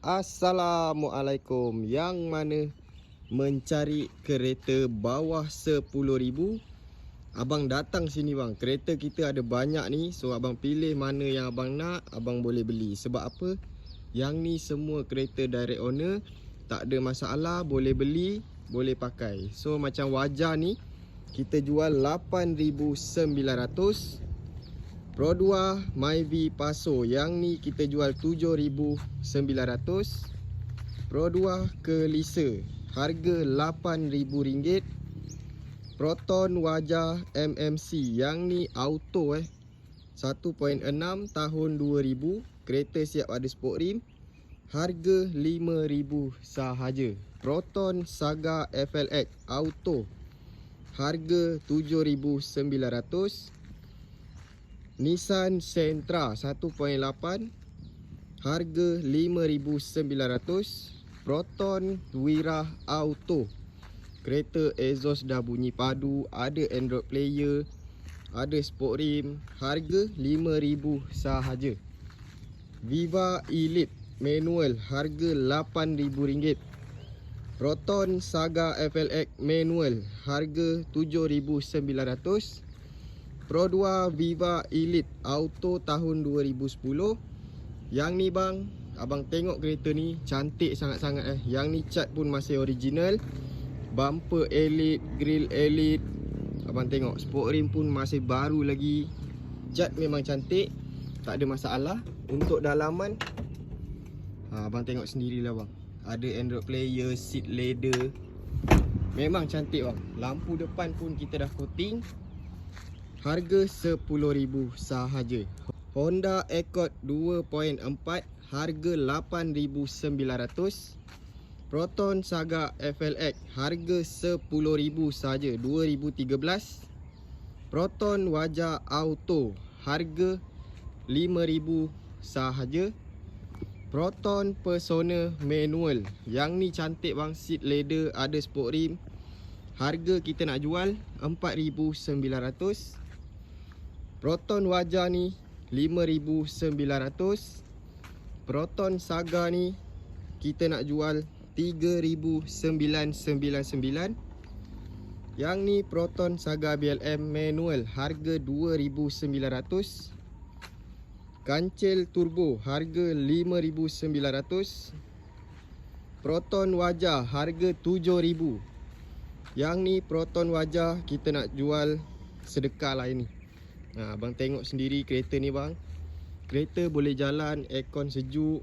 Assalamualaikum. Yang mana mencari kereta bawah 10,000, abang datang sini bang. Kereta kita ada banyak ni, so abang pilih mana yang abang nak, abang boleh beli. Sebab apa? Yang ni semua kereta direct owner, tak ada masalah, boleh beli, boleh pakai. So macam Wajah ni kita jual 8,900. Pro 2 Myvi Paso yang ni kita jual 7,900. Pro 2 ke Lisa harga RM8,000. Proton Wajah MMC yang ni auto 1.6 tahun 2000, kereta siap ada sport rim, harga RM5,000 sahaja. Proton Saga FLX auto harga RM7,900. Nissan Sentra 1.8 harga RM5,900. Proton Wira auto, kereta exhaust dah bunyi padu, ada Android player, ada sport rim, harga RM5,000 sahaja. Viva Elite manual harga RM8,000. Proton Saga FLX manual harga RM7,900. Pro 2 Viva Elite auto tahun 2010. Yang ni bang, abang tengok kereta ni cantik sangat-sangat Yang ni cat pun masih original, bumper elite, grill elite. Abang tengok sport rim pun masih baru lagi. Cat memang cantik, tak ada masalah. Untuk dalaman, abang tengok sendirilah bang. Ada Android player, seat leather, memang cantik bang. Lampu depan pun kita dah coating, harga RM10,000 sahaja. Honda Accord 2.4 harga RM8,900. Proton Saga FLX harga RM10,000 sahaja, 2013. Proton Wajah auto harga RM5,000 sahaja. Proton Persona manual yang ni cantik bang, seat leather, ada sport rim, harga kita nak jual RM4,900. Proton Wajah ni RM5,900. Proton Saga ni kita nak jual RM3,999. Yang ni Proton Saga BLM manual harga RM2,900. Kancil turbo harga RM5,900. Proton Wajah harga RM7,000. Yang ni Proton Wajah kita nak jual sedekah lah ini. Abang tengok sendiri kereta ni bang. Kereta boleh jalan, aircon sejuk,